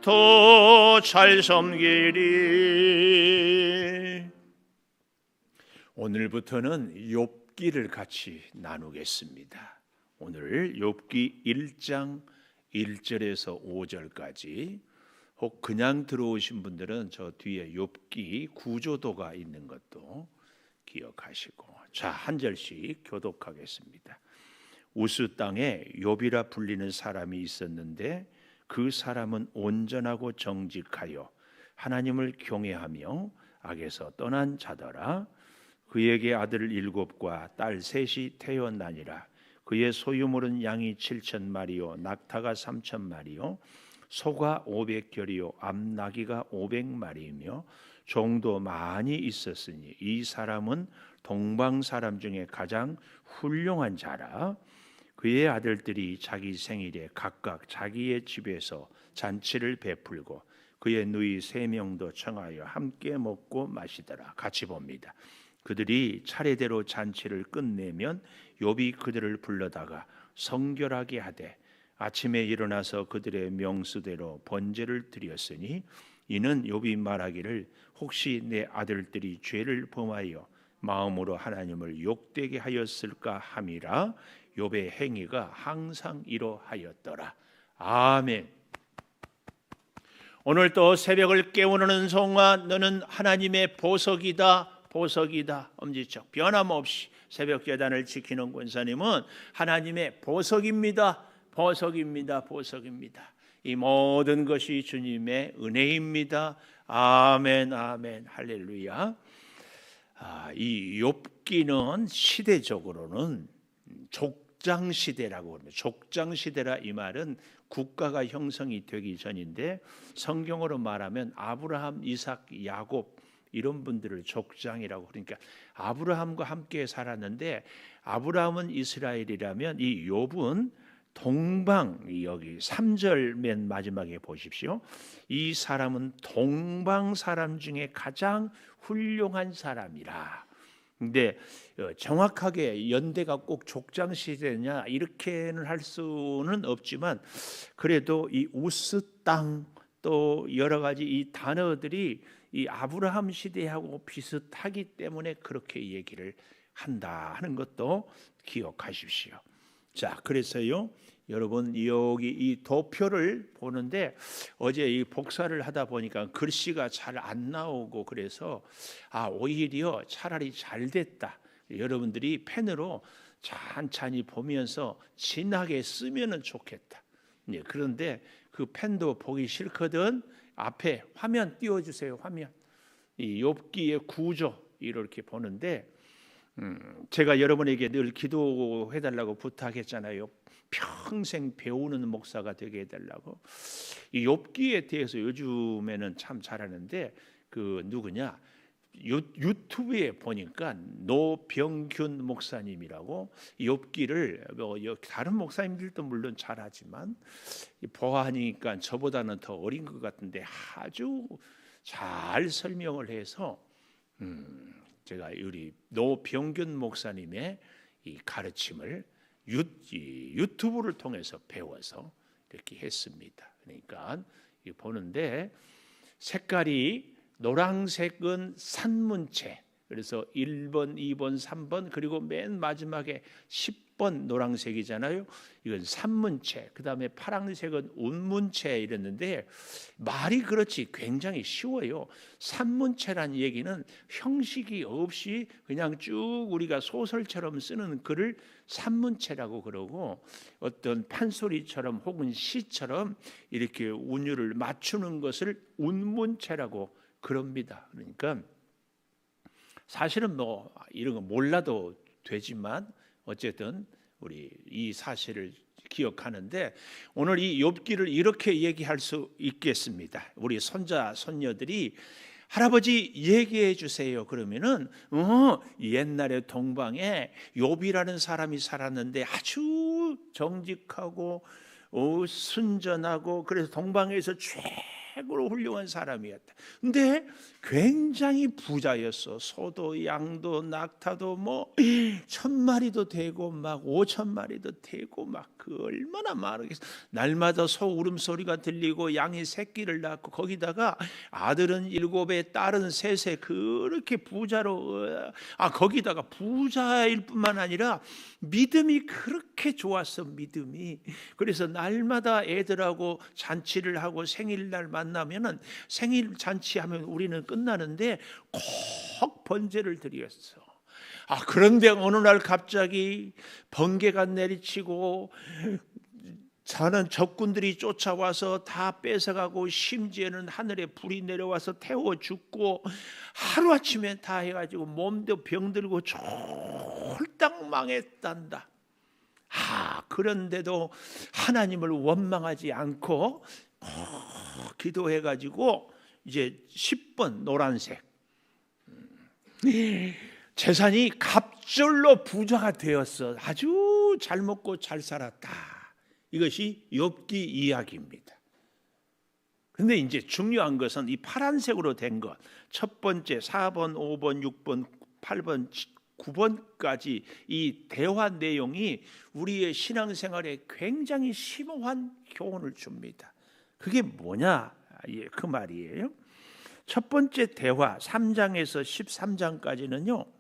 더 잘 섬기리. 오늘부터는 욥기를 같이 나누겠습니다. 오늘 욥기 1장 1절에서 5절까지, 혹 그냥 들어오신 분들은 저 뒤에 욥기 구조도가 있는 것도 기억하시고, 자, 한 절씩 교독하겠습니다. 우스 땅에 욥이라 불리는 사람이 있었는데 그 사람은 온전하고 정직하여 하나님을 경외하며 악에서 떠난 자더라. 그에게 아들 7과 딸 3이 태어나니라. 그의 소유물은 양이 7,000마리요 낙타가 3,000마리요 소가 500결이요 암나귀가 500마리이며 종도 많이 있었으니 이 사람은 동방 사람 중에 가장 훌륭한 자라. 그의 아들들이 자기 생일에 각각 자기의 집에서 잔치를 베풀고 그의 누이 3명도 청하여 함께 먹고 마시더라. 같이 봅니다. 그들이 차례대로 잔치를 끝내면 욥이 그들을 불러다가 성결하게 하되 아침에 일어나서 그들의 명수대로 번제를 드렸으니 이는 욥이 말하기를 혹시 내 아들들이 죄를 범하여 마음으로 하나님을 욕되게 하였을까 함이라. 욥의 행위가 항상 이러하였더라. 아멘. 오늘 또 새벽을 깨우는 성아 너는 하나님의 보석이다. 보석이다. 엄지척 변함없이 새벽 제단을 지키는 권사님은 하나님의 보석입니다. 보석입니다. 보석입니다. 이 모든 것이 주님의 은혜입니다. 아멘, 아멘, 할렐루야. 이 욥기는 시대적으로는 족장 시대라고 합니다. 족장 시대라 이 말은 국가가 형성이 되기 전인데, 성경으로 말하면 아브라함, 이삭, 야곱 이런 분들을 족장이라고, 그러니까 아브라함과 함께 살았는데, 아브라함은 이스라엘이라면 이 욥은 동방, 여기 3절 맨 마지막에 보십시오. 이 사람은 동방 사람 중에 가장 훌륭한 사람이라. 근데 정확하게 연대가 꼭 족장 시대냐 이렇게는 할 수는 없지만, 그래도 이 우스 땅 또 여러 가지 이 단어들이 이 아브라함 시대하고 비슷하기 때문에 그렇게 얘기를 한다 하는 것도 기억하십시오. 자, 그래서요 여러분 여기 이 도표를 보는데 어제 이 복사를 하다 보니까 글씨가 잘 안 나오고, 그래서 오히려 차라리 잘 됐다. 여러분들이 펜으로 찬찬히 보면서 진하게 쓰면은 좋겠다. 그런데 그 펜도 보기 싫거든. 앞에 화면 띄워주세요. 화면. 이 욥기의 구조 이렇게 보는데, 제가 여러분에게 늘 기도해달라고 부탁했잖아요. 평생 배우는 목사가 되게 해달라고. 이 욥기에 대해서 요즘에는 참 잘하는데, 그 누구냐, 유튜브에 보니까 노병균 목사님이라고 욥기를, 다른 목사님들도 물론 잘하지만 보아하니까 저보다는 더 어린 것 같은데 아주 잘 설명을 해서 제가 우리 노병균 목사님의 이 가르침을 유튜브를 통해서 배워서 이렇게 했습니다. 그러니까 보는데 색깔이 노란색은 산문체, 그래서 1번, 2번, 3번, 그리고 맨 마지막에 10번 노란색이잖아요. 이건 산문체. 그 다음에 파란색은 운문체 이랬는데, 말이 그렇지 굉장히 쉬워요. 산문체란 얘기는 형식이 없이 그냥 쭉 우리가 소설처럼 쓰는 글을 산문체라고 그러고, 어떤 판소리처럼 혹은 시처럼 이렇게 운율을 맞추는 것을 운문체라고 그럽니다. 그러니까 사실은 뭐 이런 거 몰라도 되지만 어쨌든 우리 이 사실을 기억하는데, 오늘 이 욥기를 이렇게 얘기할 수 있겠습니다. 우리 손자 손녀들이 할아버지 얘기해 주세요 그러면은 옛날에 동방에 욥이라는 사람이 살았는데 아주 정직하고 순전하고, 그래서 동방에서 최고로 훌륭한 사람이었다. 근데 굉장히 부자였어. 소도 양도 낙타도 뭐 1,000마리도 되고 막 5,000마리도 되고 막 그 얼마나 많겠어. 날마다 소 울음소리가 들리고 양이 새끼를 낳고 거기다가 아들은 7에 딸은 3에 그렇게 부자로 거기다가 부자일 뿐만 아니라 믿음이 그렇게 좋았어. 믿음이. 그래서 날마다 애들하고 잔치를 하고 생일날 만나면은 생일 잔치하면 우리는 끝나는데 꼭 번제를 드렸어. 그런데 어느 날 갑자기 번개가 내리치고 자는 적군들이 쫓아와서 다 뺏어가고 심지어는 하늘에 불이 내려와서 태워 죽고 하루아침에 다 해가지고 몸도 병들고 쫄딱 망했단다. 그런데도 하나님을 원망하지 않고 기도해가지고 이제 10번 노란색 재산이 갑절로 부자가 되었어. 아주 잘 먹고 잘 살았다. 이것이 욥기 이야기입니다. 근데 이제 중요한 것은 이 파란색으로 된 것, 첫 번째 4번, 5번, 6번, 8번, 9번까지 이 대화 내용이 우리의 신앙생활에 굉장히 심오한 교훈을 줍니다. 그게 뭐냐? 그 말이에요. 첫 번째 대화 3장에서 13장까지는요.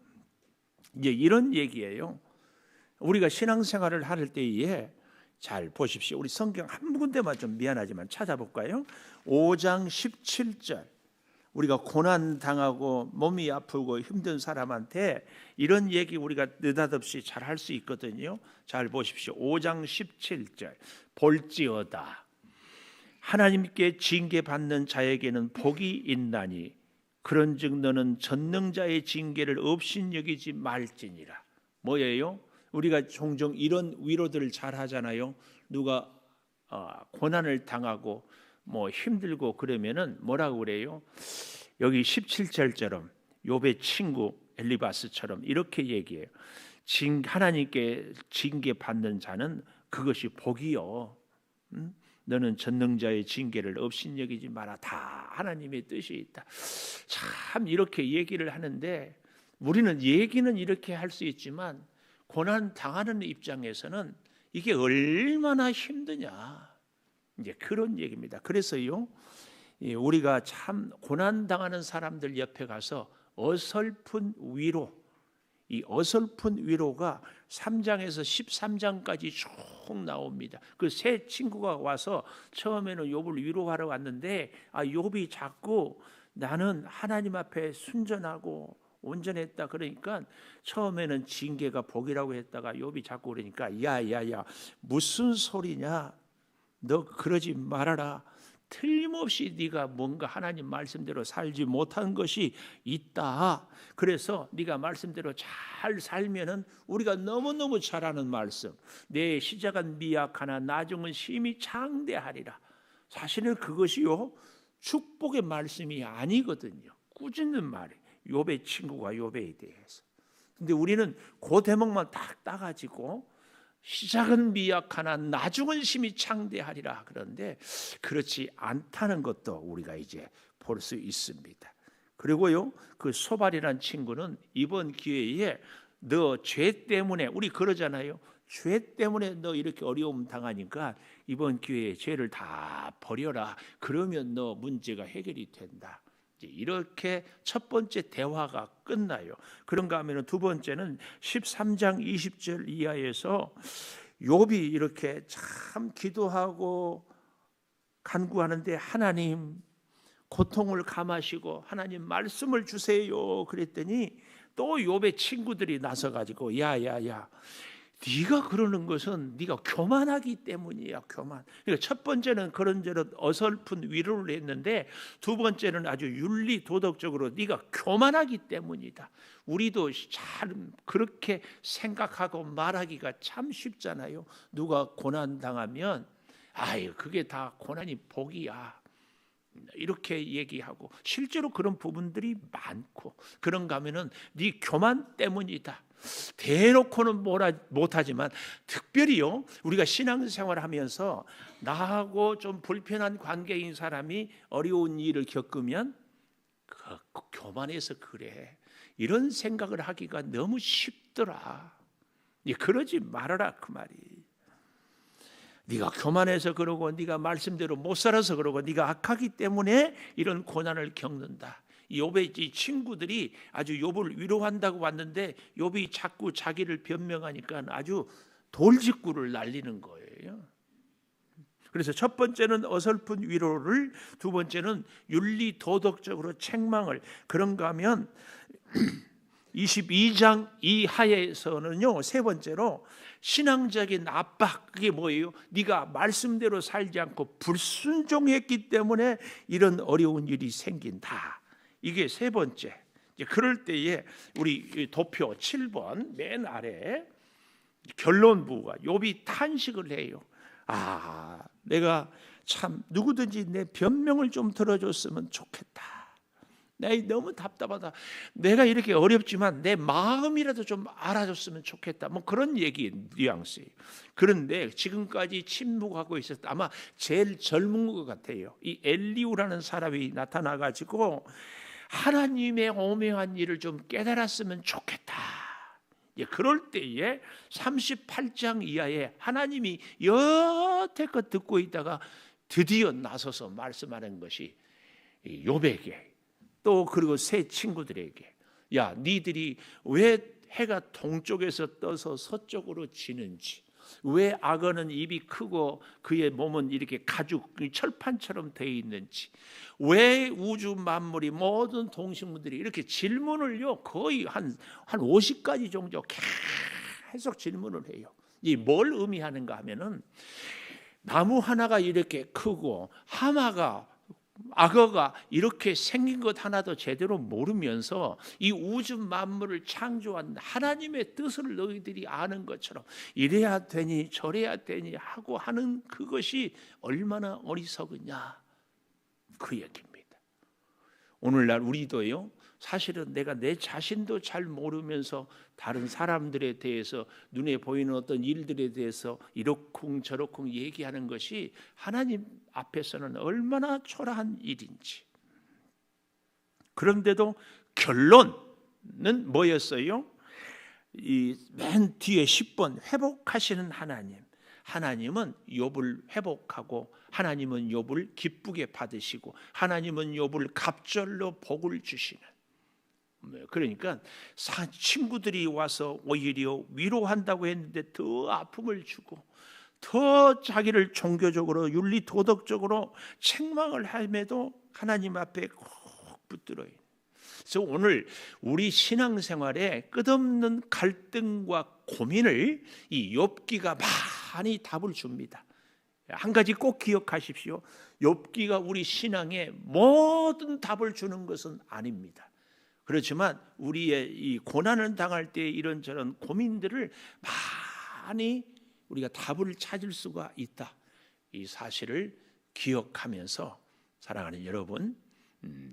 이제 이런 얘기예요. 우리가 신앙생활을 할 때에 잘 보십시오. 우리 성경 한 군데만 좀 미안하지만 찾아볼까요? 5장 17절. 우리가 고난 당하고 몸이 아프고 힘든 사람한테 이런 얘기 우리가 느닷없이 잘 할 수 있거든요. 잘 보십시오. 5장 17절. 볼지어다 하나님께 징계받는 자에게는 복이 있나니 그런즉 너는 전능자의 징계를 업신여기지 말지니라. 뭐예요? 우리가 종종 이런 위로들을 잘 하잖아요. 누가 고난을 당하고 뭐 힘들고 그러면은 뭐라고 그래요? 여기 17절처럼 욥의 친구 엘리바스처럼 이렇게 얘기해요. 하나님께 징계받는 자는 그것이 복이요. 너는 전능자의 징계를 업신여기지 마라. 다 하나님의 뜻이 있다. 참 이렇게 얘기를 하는데 우리는 얘기는 이렇게 할 수 있지만 고난 당하는 입장에서는 이게 얼마나 힘드냐. 이제 그런 얘기입니다. 그래서요, 우리가 참 고난 당하는 사람들 옆에 가서 어설픈 위로, 이 어설픈 위로가 3장에서 13장까지 쭉 나옵니다. 그 세 친구가 와서 처음에는 욥을 위로하러 왔는데 욥이 자꾸 나는 하나님 앞에 순전하고 온전했다 그러니까 처음에는 징계가 복이라고 했다가 욥이 자꾸 그러니까 야야야 무슨 소리냐, 너 그러지 말아라. 틀림없이 네가 뭔가 하나님 말씀대로 살지 못한 것이 있다. 그래서 네가 말씀대로 잘 살면은 우리가 너무너무 잘하는 말씀, 내 시작은 미약하나 나중은 심히 장대하리라. 사실은 그것이요 축복의 말씀이 아니거든요. 꾸짖는 말이 욥의 친구가 욥에 대해서. 근데 우리는 그 대목만 딱 따가지고 시작은 미약하나 나중은 심히 창대하리라. 그런데 그렇지 않다는 것도 우리가 이제 볼 수 있습니다. 그리고요, 그 소발이라는 친구는 이번 기회에 너 죄 때문에, 우리 그러잖아요. 죄 때문에 너 이렇게 어려움 당하니까 이번 기회에 죄를 다 버려라. 그러면 너 문제가 해결이 된다. 이렇게 첫 번째 대화가 끝나요. 그런가 하면 두 번째는 13장 20절 이하에서 욥이 이렇게 참 기도하고 간구하는데 하나님 고통을 감하시고 하나님 말씀을 주세요 그랬더니 또 욥의 친구들이 나서가지고 야야야 네가 그러는 것은 네가 교만하기 때문이야. 교만. 그러니까 첫 번째는 그런저런 어설픈 위로를 했는데 두 번째는 아주 윤리 도덕적으로 네가 교만하기 때문이다. 우리도 잘 그렇게 생각하고 말하기가 참 쉽잖아요. 누가 고난 당하면 그게 다 고난이 복이야. 이렇게 얘기하고 실제로 그런 부분들이 많고 그런가 하면은 네 교만 때문이다. 대놓고는 못하지만 특별히요, 우리가 신앙생활하면서 나하고 좀 불편한 관계인 사람이 어려운 일을 겪으면 교만해서 그래, 이런 생각을 하기가 너무 쉽더라. 그러지 말아라 그 말이. 네가 교만해서 그러고 네가 말씀대로 못 살아서 그러고 네가 악하기 때문에 이런 고난을 겪는다. 욥의 친구들이 아주 욥을 위로한다고 왔는데 욥이 자꾸 자기를 변명하니까 아주 돌직구를 날리는 거예요. 그래서 첫 번째는 어설픈 위로를, 두 번째는 윤리 도덕적으로 책망을. 그런가 하면 22장 이하에서는요, 세 번째로 신앙적인 압박. 그게 뭐예요? 네가 말씀대로 살지 않고 불순종했기 때문에 이런 어려운 일이 생긴다. 이게 세 번째. 그럴 때에 우리 도표 7번 맨 아래 결론부가 욥이 탄식을 해요. 내가 참 누구든지 내 변명을 좀 들어줬으면 좋겠다. 나 너무 답답하다. 내가 이렇게 어렵지만 내 마음이라도 좀 알아줬으면 좋겠다. 뭐 그런 얘기 뉘앙스예요. 그런데 지금까지 침묵하고 있었다. 아마 제일 젊은 것 같아요. 이 엘리우라는 사람이 나타나가지고 하나님의 오묘한 일을 좀 깨달았으면 좋겠다. 그럴 때에 38장 이하에 하나님이 여태껏 듣고 있다가 드디어 나서서 말씀하는 것이 욥에게, 또 그리고 세 친구들에게, 야, 니들이 왜 해가 동쪽에서 떠서 서쪽으로 지는지, 왜 악어는 입이 크고 그의 몸은 이렇게 가죽 철판처럼 되어 있는지, 왜 우주 만물이 모든 동식물들이 이렇게 질문을요 거의 한 50가지 정도 계속 질문을 해요. 이 뭘 의미하는가 하면은 나무 하나가 이렇게 크고 악어가 이렇게 생긴 것 하나도 제대로 모르면서 이 우주 만물을 창조한 하나님의 뜻을 너희들이 아는 것처럼 이래야 되니 저래야 되니 하고 하는 그것이 얼마나 어리석으냐, 그 얘기입니다. 오늘날 우리도요, 사실은 내가 내 자신도 잘 모르면서 다른 사람들에 대해서, 눈에 보이는 어떤 일들에 대해서 이러쿵저러쿵 얘기하는 것이 하나님 앞에서는 얼마나 초라한 일인지. 그런데도 결론은 뭐였어요? 이 맨 뒤에 10번 회복하시는 하나님. 하나님은 욥을 회복하고 하나님은 욥을 기쁘게 받으시고 하나님은 욥을 갑절로 복을 주시는. 그러니까 친구들이 와서 오히려 위로한다고 했는데 더 아픔을 주고 더 자기를 종교적으로 윤리 도덕적으로 책망을 함에도 하나님 앞에 꼭 붙들어요. 그래서 오늘 우리 신앙생활에 끝없는 갈등과 고민을 이 욥기가 많이 답을 줍니다. 한 가지 꼭 기억하십시오. 욥기가 우리 신앙에 모든 답을 주는 것은 아닙니다. 그렇지만 우리의 이 고난을 당할 때 이런저런 고민들을 많이 우리가 답을 찾을 수가 있다. 이 사실을 기억하면서 사랑하는 여러분,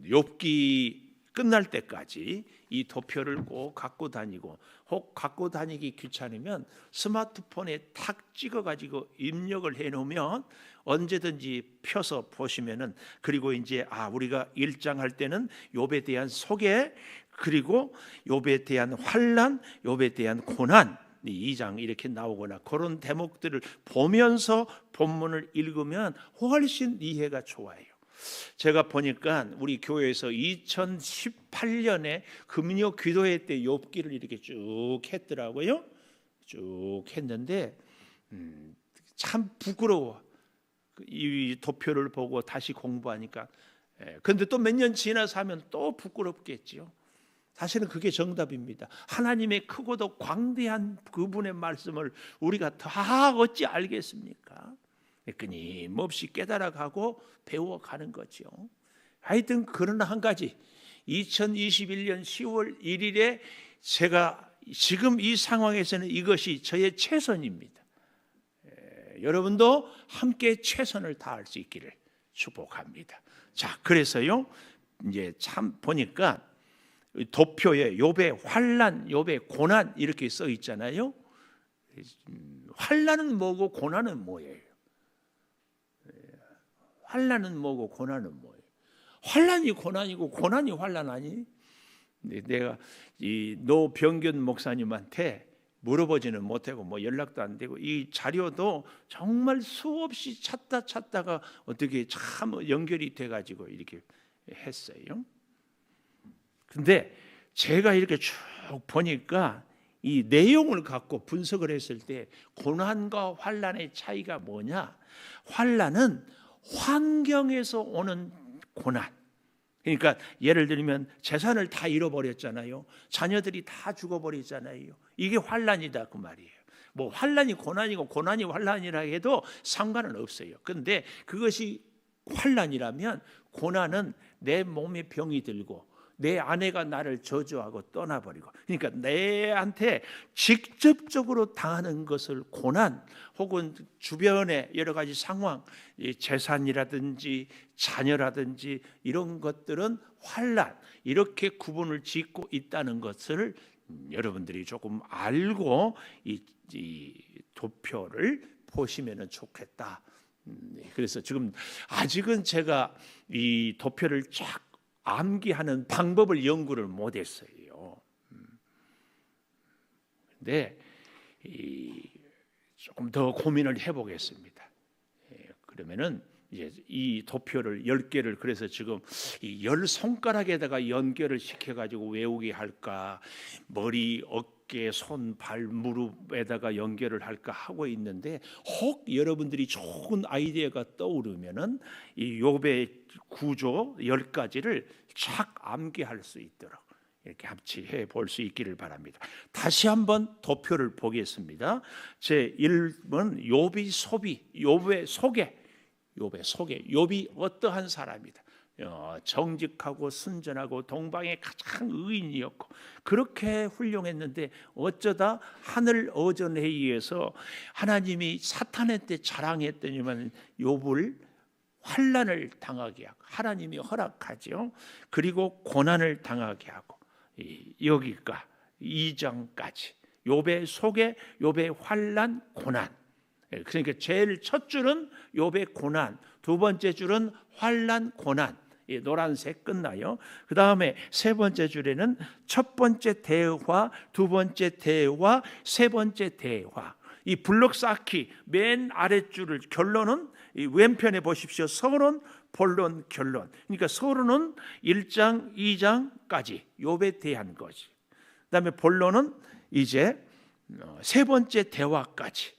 욥기 끝날 때까지 이 도표를 꼭 갖고 다니고, 혹 갖고 다니기 귀찮으면 스마트폰에 탁 찍어가지고 입력을 해놓으면 언제든지 펴서 보시면은, 그리고 이제 우리가 1장 할 때는 욥에 대한 소개, 그리고 욥에 대한 환난, 욥에 대한 고난, 2장 이렇게 나오거나 그런 대목들을 보면서 본문을 읽으면 훨씬 이해가 좋아요. 제가 보니까 우리 교회에서 2018년에 금요 기도회 때 욥기를 이렇게 쭉 했더라고요. 쭉 했는데 참 부끄러워. 이 도표를 보고 다시 공부하니까. 그런데 또 몇 년 지나서 하면 또 부끄럽겠지요. 사실은 그게 정답입니다. 하나님의 크고도 광대한 그분의 말씀을 우리가 다 어찌 알겠습니까? 끊임없이 깨달아가고 배워가는 거죠. 하여튼 그러나 한 가지, 2021년 10월 1일에 제가 지금 이 상황에서는 이것이 저의 최선입니다. 여러분도 함께 최선을 다할 수 있기를 축복합니다. 자, 그래서요, 이제 참 보니까 도표에 욥의 환난, 욥의 고난 이렇게 써 있잖아요. 환난은 뭐고 고난은 뭐예요? 환난은 뭐고 고난은 뭐예요? 환난이 고난이고 고난이 환난 아니? 내가 이 노병균 목사님한테 물어보지는 못하고 뭐 연락도 안 되고 이 자료도 정말 수없이 찾다가 어떻게 참 연결이 돼가지고 이렇게 했어요. 근데 제가 이렇게 쭉 보니까 이 내용을 갖고 분석을 했을 때 고난과 환난의 차이가 뭐냐? 환난은 환경에서 오는 고난. 그러니까 예를 들면 재산을 다 잃어버렸잖아요. 자녀들이 다 죽어버리잖아요. 이게 환난이다 그 말이에요. 뭐 환난이 고난이고 고난이 환난이라 해도 상관은 없어요. 그런데 그것이 환난이라면 고난은 내 몸에 병이 들고 내 아내가 나를 저주하고 떠나버리고, 그러니까 내한테 직접적으로 당하는 것을 고난, 혹은 주변의 여러 가지 상황, 재산이라든지 자녀라든지 이런 것들은 환난, 이렇게 구분을 짓고 있다는 것을 여러분들이 조금 알고 이 도표를 보시면 좋겠다. 그래서 지금 아직은 제가 이 도표를 쫙 암기하는 방법을 연구를 못했어요. 근데 조금 더 고민을 해보겠습니다. 그러면은 이제 이 도표를 10개를 그래서 지금 이 10손가락에다가 연결을 시켜가지고 외우게 할까, 머리, 어깨, 손, 발, 무릎에다가 연결을 할까 하고 있는데, 혹 여러분들이 좋은 아이디어가 떠오르면은 이 욥의 구조 10가지를 착 암기할 수 있도록 이렇게 합치해 볼 수 있기를 바랍니다. 다시 한번 도표를 보겠습니다. 제 1번 욥의 소비, 욥의 소개. 욥이 어떠한 사람이다. 정직하고 순전하고 동방의 가장 의인이었고 그렇게 훌륭했는데 어쩌다 하늘 어전에 의해서 하나님이 사탄한테 자랑했더니만 욥을 환난을 당하게 하고 하나님이 허락하죠. 그리고 고난을 당하게 하고 여기가 2장까지 욥의 소개, 욥의 환난, 고난. 그러니까 제일 첫 줄은 욥의 고난, 두 번째 줄은 환난, 고난. 노란색 끝나요. 그 다음에 세 번째 줄에는 첫 번째 대화, 두 번째 대화, 세 번째 대화. 이 블록 쌓기 맨 아랫줄을 결론은 이 왼편에 보십시오. 서론, 본론, 결론. 그러니까 서론은 1장, 2장까지 욥에 대한 거지. 그다음에 본론은 이제 세 번째 대화까지.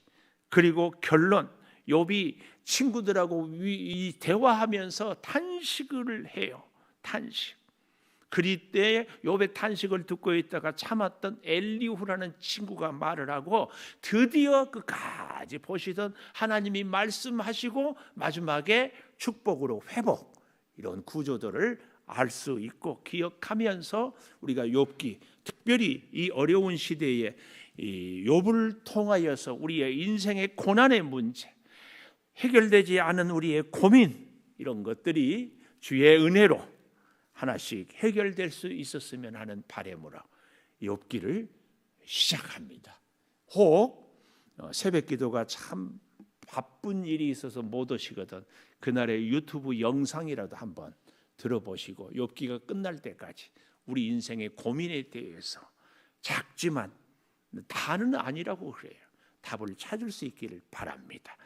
그리고 결론, 욥이 친구들하고 이 대화하면서 탄식을 해요. 탄식. 그리 때에 욥의 탄식을 듣고 있다가 참았던 엘리후라는 친구가 말을 하고 드디어 그까지 보시던 하나님이 말씀하시고 마지막에 축복으로 회복, 이런 구조들을 알 수 있고 기억하면서 우리가 욥기, 특별히 이 어려운 시대에 이 욥을 통하여서 우리의 인생의 고난의 문제, 해결되지 않은 우리의 고민, 이런 것들이 주의 은혜로 하나씩 해결될 수 있었으면 하는 바람으로 욥기를 시작합니다. 혹 새벽 기도가 참 바쁜 일이 있어서 못 오시거든 그날의 유튜브 영상이라도 한번 들어보시고 욥기가 끝날 때까지 우리 인생의 고민에 대해서 작지만 다는 아니라고 그래요. 답을 찾을 수 있기를 바랍니다.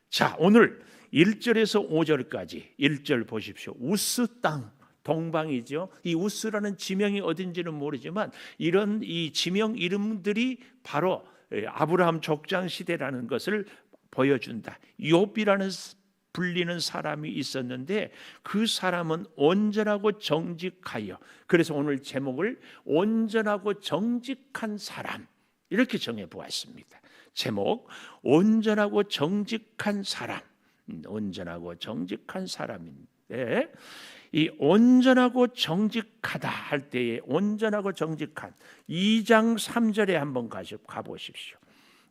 자, 오늘 1절에서 5절까지 1절 보십시오. 우스 땅, 동방이죠. 이 우스라는 지명이 어딘지는 모르지만 이런 이 지명 이름들이 바로 아브라함 족장 시대라는 것을 보여준다. 욥이라는 불리는 사람이 있었는데 그 사람은 온전하고 정직하여, 그래서 오늘 제목을 온전하고 정직한 사람 이렇게 정해 보았습니다. 제목, 온전하고 정직한 사람. 온전하고 정직한 사람인데 이 온전하고 정직하다 할 때에 온전하고 정직한 2장 3절에 한번 가보십시오.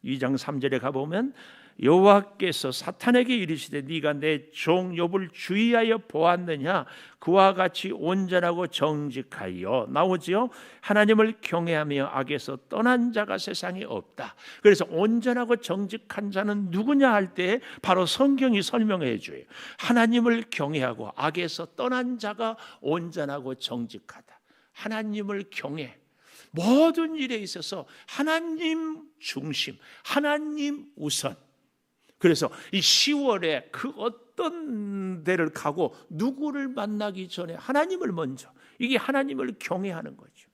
2장 3절에 가보면 여호와께서 사탄에게 이르시되 네가 내 종 욥을 주의하여 보았느냐? 그와 같이 온전하고 정직하여 나오지요. 하나님을 경외하며 악에서 떠난 자가 세상에 없다. 그래서 온전하고 정직한 자는 누구냐 할 때 바로 성경이 설명해 줘요. 하나님을 경외하고 악에서 떠난 자가 온전하고 정직하다. 하나님을 경외, 모든 일에 있어서 하나님 중심, 하나님 우선. 그래서 이 10월에 그 어떤 데를 가고 누구를 만나기 전에 하나님을 먼저, 이게 하나님을 경외하는 거죠.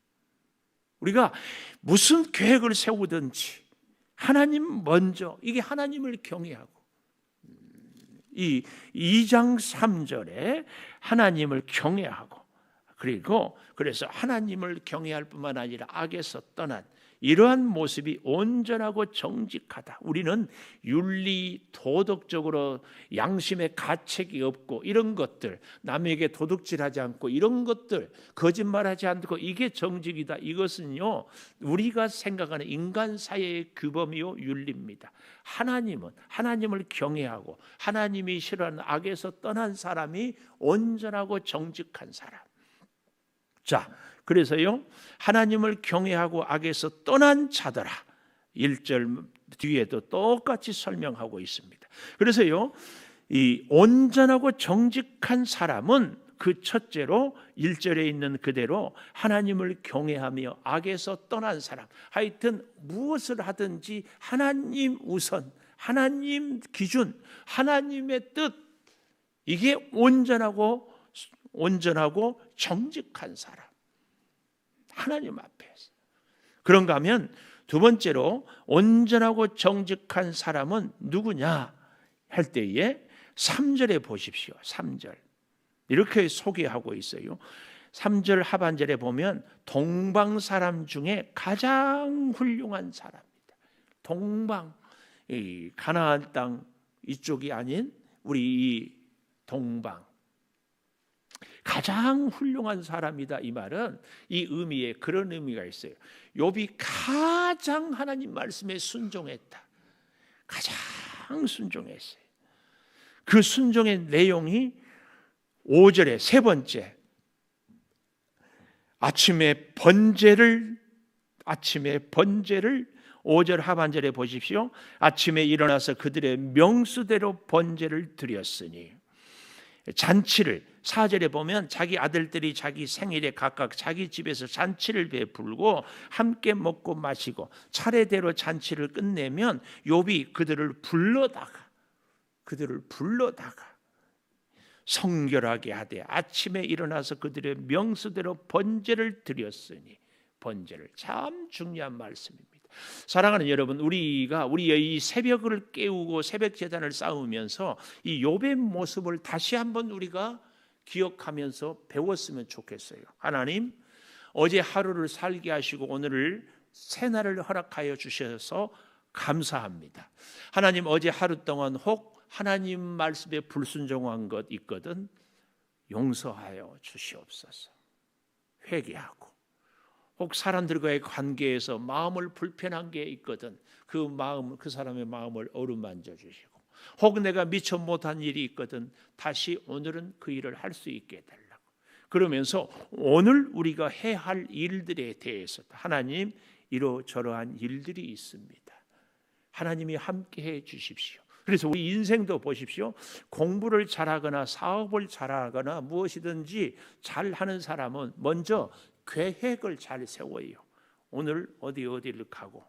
우리가 무슨 계획을 세우든지 하나님 먼저, 이게 하나님을 경외하고, 이 2장 3절에 하나님을 경외하고, 그리고 그래서 하나님을 경외할 뿐만 아니라 악에서 떠난 이러한 모습이 온전하고 정직하다. 우리는 윤리, 도덕적으로 양심의 가책이 없고 이런 것들, 남에게 도둑질하지 않고 이런 것들, 거짓말하지 않고 이게 정직이다. 이것은요, 우리가 생각하는 인간 사회의 규범이요 윤리입니다. 하나님은 하나님을 경외하고 하나님이 싫어하는 악에서 떠난 사람이 온전하고 정직한 사람. 자, 그래서요, 하나님을 경외하고 악에서 떠난 자들아, 1절 뒤에도 똑같이 설명하고 있습니다. 그래서요, 이 온전하고 정직한 사람은 그 첫째로 1절에 있는 그대로 하나님을 경외하며 악에서 떠난 사람, 하여튼 무엇을 하든지 하나님 우선, 하나님 기준, 하나님의 뜻, 이게 온전하고 정직한 사람, 하나님 앞에서. 그런가 하면 두 번째로 온전하고 정직한 사람은 누구냐 할 때에 3절에 보십시오. 3절 이렇게 소개하고 있어요. 3절 하반절에 보면 동방 사람 중에 가장 훌륭한 사람입니다. 동방, 이 가나안 땅 이쪽이 아닌 우리 이 동방, 가장 훌륭한 사람이다. 이 말은 이 의미에 그런 의미가 있어요. 욥이 가장 하나님 말씀에 순종했다. 가장 순종했어요. 그 순종의 내용이 5절에 세 번째, 아침에 번제를 5절 하반절에 보십시오. 아침에 일어나서 그들의 명수대로 번제를 드렸으니, 잔치를 4절에 보면 자기 아들들이 자기 생일에 각각 자기 집에서 잔치를 베풀고 함께 먹고 마시고 차례대로 잔치를 끝내면 욥이 그들을 불러다가 성결하게 하되 아침에 일어나서 그들의 명수대로 번제를 드렸으니, 번제를 참 중요한 말씀입니다. 사랑하는 여러분, 우리가 우리의 이 새벽을 깨우고 새벽 제단을 쌓으면서 이 욥의 모습을 다시 한번 우리가 기억하면서 배웠으면 좋겠어요. 하나님, 어제 하루를 살게 하시고 오늘을 새날을 허락하여 주셔서 감사합니다. 하나님, 어제 하루 동안 혹 하나님 말씀에 불순종한 것 있거든 용서하여 주시옵소서. 회개하고, 혹 사람들과의 관계에서 마음을 불편한 게 있거든 그 사람의 마음을 어루만져 주시고, 혹 내가 미처 못한 일이 있거든 다시 오늘은 그 일을 할 수 있게 해달라고. 그러면서 오늘 우리가 해야 할 일들에 대해서 하나님, 이러저러한 일들이 있습니다. 하나님이 함께해 주십시오. 그래서 우리 인생도 보십시오. 공부를 잘하거나 사업을 잘하거나 무엇이든지 잘하는 사람은 먼저 계획을 잘 세워요. 오늘 어디를 가고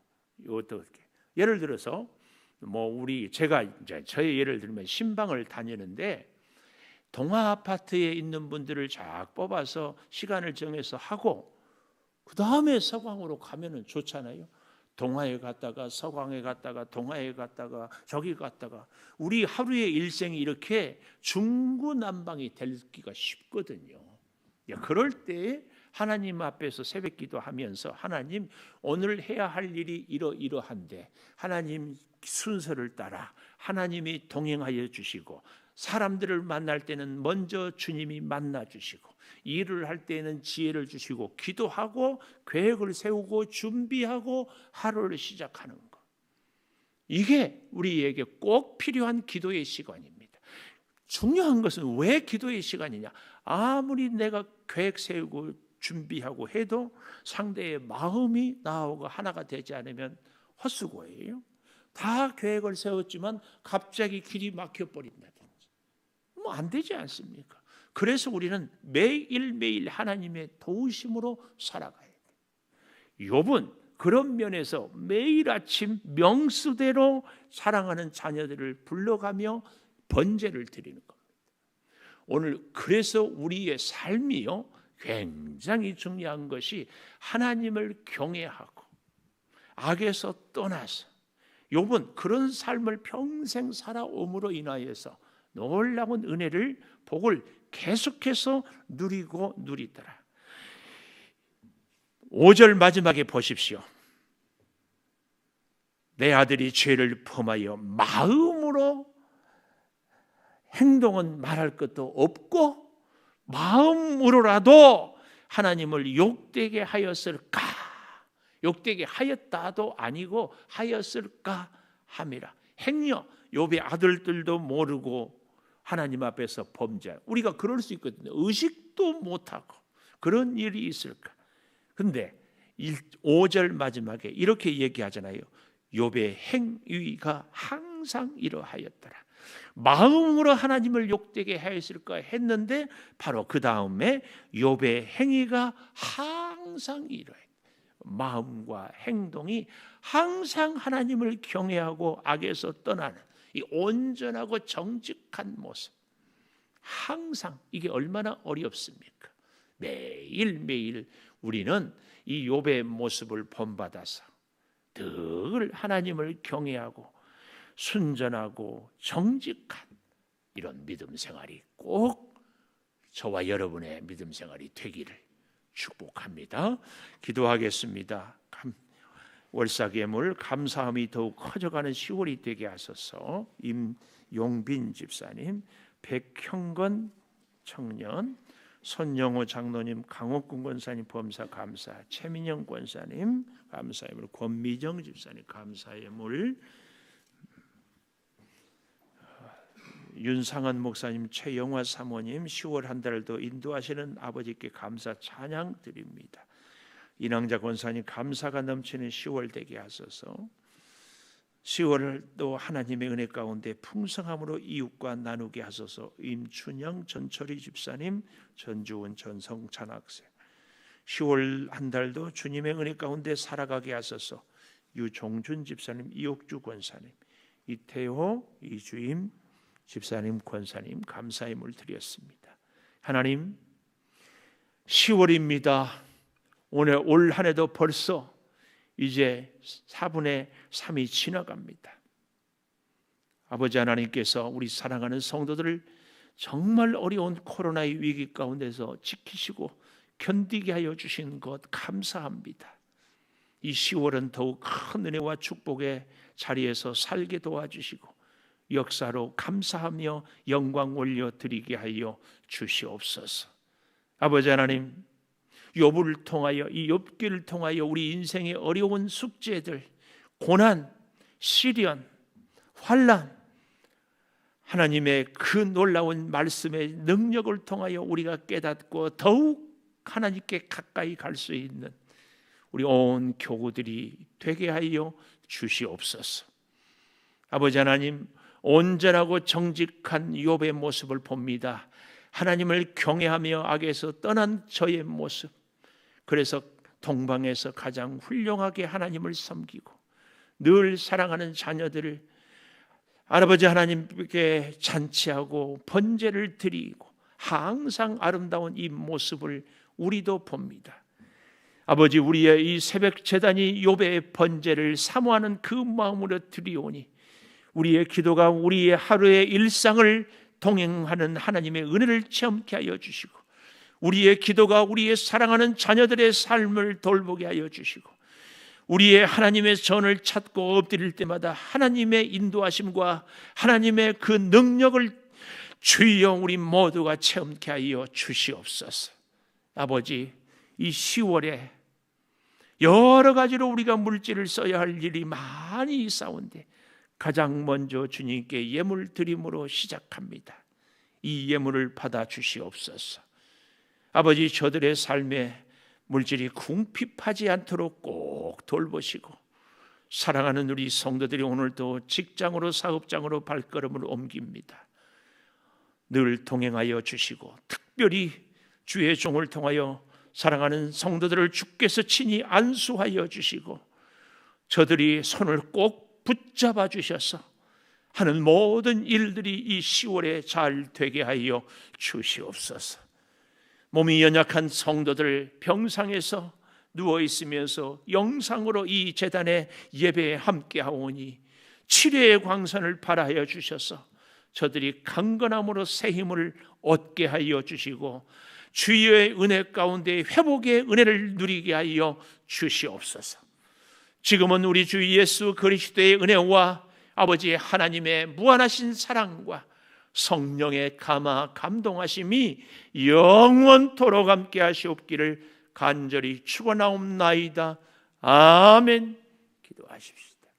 어떻게. 예를 들어서 제가 이제 저의 예를 들면 신방을 다니는데 동아 아파트에 있는 분들을 쫙 뽑아서 시간을 정해서 하고 그 다음에 서광으로 가면은 좋잖아요. 동아에 갔다가 서광에 갔다가 동아에 갔다가 저기 갔다가 우리 하루의 일생이 이렇게 중구난방이 되기가 쉽거든요. 그럴 때 하나님 앞에서 새벽 기도하면서 하나님, 오늘 해야 할 일이 이러한데 하나님 순서를 따라 하나님이 동행하여 주시고, 사람들을 만날 때는 먼저 주님이 만나 주시고, 일을 할 때는 지혜를 주시고, 기도하고 계획을 세우고 준비하고 하루를 시작하는 것. 이게 우리에게 꼭 필요한 기도의 시간입니다. 중요한 것은 왜 기도의 시간이냐? 아무리 내가 계획 세우고 준비하고 해도 상대의 마음이 나하고 하나가 되지 않으면 헛수고예요. 다 계획을 세웠지만 갑자기 길이 막혀버린다든지 뭐 안 되지 않습니까? 그래서 우리는 매일매일 하나님의 도우심으로 살아가야 돼요. 욥은 그런 면에서 매일 아침 명수대로 사랑하는 자녀들을 불러가며 번제를 드리는 겁니다. 오늘 그래서 우리의 삶이요 굉장히 중요한 것이 하나님을 경외하고 악에서 떠나서, 욥은 그런 삶을 평생 살아옴으로 인하여서 놀라운 은혜를, 복을 계속해서 누리고 누리더라. 5절 마지막에 보십시오. 내 아들이 죄를 범하여 마음으로, 행동은 말할 것도 없고 마음으로라도 하나님을 욕되게 하였을까? 욕되게 하였다도 아니고 하였을까 함이라. 행여 욥의 아들들도 모르고 하나님 앞에서 범죄. 우리가 그럴 수 있거든요. 의식도 못하고 그런 일이 있을까? 근데 5절 마지막에 이렇게 얘기하잖아요. 욥의 행위가 항상 이러하였더라. 마음으로 하나님을 욕되게 하였을까 했는데 바로 그 다음에 욥의 행위가 항상 이러해. 마음과 행동이 항상 하나님을 경외하고 악에서 떠나는 이 온전하고 정직한 모습, 항상 이게 얼마나 어렵습니까? 매일매일 우리는 이 욥의 모습을 본받아서 늘 하나님을 경외하고 순전하고 정직한 이런 믿음 생활이 꼭 저와 여러분의 믿음 생활이 되기를 축복합니다. 기도하겠습니다. 월사계물 감사함이 더욱 커져가는 10월이 되게 하소서. 임용빈 집사님, 백형건 청년, 손영호 장로님, 강옥군 권사님 범사 감사, 최민영 권사님 감사의 권미정 집사님 감사의 물, 윤상은 목사님, 최영화 사모님 10월 한 달도 인도하시는 아버지께 감사 찬양 드립니다. 이낭자 권사님 감사가 넘치는 10월 되게 하소서. 10월을 또 하나님의 은혜 가운데 풍성함으로 이웃과 나누게 하소서. 임춘영 전철희 집사님, 전주원 전성찬 학생 10월 한 달도 주님의 은혜 가운데 살아가게 하소서. 유종준 집사님, 이옥주 권사님, 이태호, 이주임 집사님, 권사님 감사의 물 드렸습니다. 하나님, 10월입니다. 오늘 올 한 해도 벌써 이제 4분의 3이 지나갑니다. 아버지 하나님께서 우리 사랑하는 성도들을 정말 어려운 코로나의 위기 가운데서 지키시고 견디게 하여 주신 것 감사합니다. 이 10월은 더욱 큰 은혜와 축복의 자리에서 살게 도와주시고 역사로 감사하며 영광 올려드리게 하여 주시옵소서. 아버지 하나님, 욥을 통하여, 이 욥기를 통하여 우리 인생의 어려운 숙제들, 고난, 시련, 환난, 하나님의 그 놀라운 말씀의 능력을 통하여 우리가 깨닫고 더욱 하나님께 가까이 갈 수 있는 우리 온 교우들이 되게 하여 주시옵소서. 아버지 하나님, 온전하고 정직한 욥의 모습을 봅니다. 하나님을 경외하며 악에서 떠난 저의 모습, 그래서 동방에서 가장 훌륭하게 하나님을 섬기고 늘 사랑하는 자녀들을 아버지 하나님께 잔치하고 번제를 드리고 항상 아름다운 이 모습을 우리도 봅니다. 아버지, 우리의 이 새벽 제단이 욥의 번제를 사모하는 그 마음으로 드리오니 우리의 기도가 우리의 하루의 일상을 동행하는 하나님의 은혜를 체험케 하여 주시고 우리의 기도가 우리의 사랑하는 자녀들의 삶을 돌보게 하여 주시고 우리의 하나님의 전을 찾고 엎드릴 때마다 하나님의 인도하심과 하나님의 그 능력을 주여 우리 모두가 체험케 하여 주시옵소서. 아버지, 이 10월에 여러 가지로 우리가 물질을 써야 할 일이 많이 있사온데 가장 먼저 주님께 예물 드림으로 시작합니다. 이 예물을 받아 주시옵소서. 아버지, 저들의 삶에 물질이 궁핍하지 않도록 꼭 돌보시고, 사랑하는 우리 성도들이 오늘도 직장으로 사업장으로 발걸음을 옮깁니다. 늘 동행하여 주시고, 특별히 주의 종을 통하여 사랑하는 성도들을 주께서 친히 안수하여 주시고, 저들이 손을 꼭 붙잡아 주셔서 하는 모든 일들이 이 10월에 잘 되게 하여 주시옵소서. 몸이 연약한 성도들, 병상에서 누워 있으면서 영상으로 이 제단의 예배에 함께하오니 치료의 광선을 발하여 주셔서 저들이 강건함으로 새 힘을 얻게 하여 주시고, 주의 은혜 가운데 회복의 은혜를 누리게 하여 주시옵소서. 지금은 우리 주 예수 그리스도의 은혜와 아버지 하나님의 무한하신 사랑과 성령의 감동하심이 영원토록 함께 하시옵기를 간절히 축원하옵나이다. 아멘. 기도하십시다.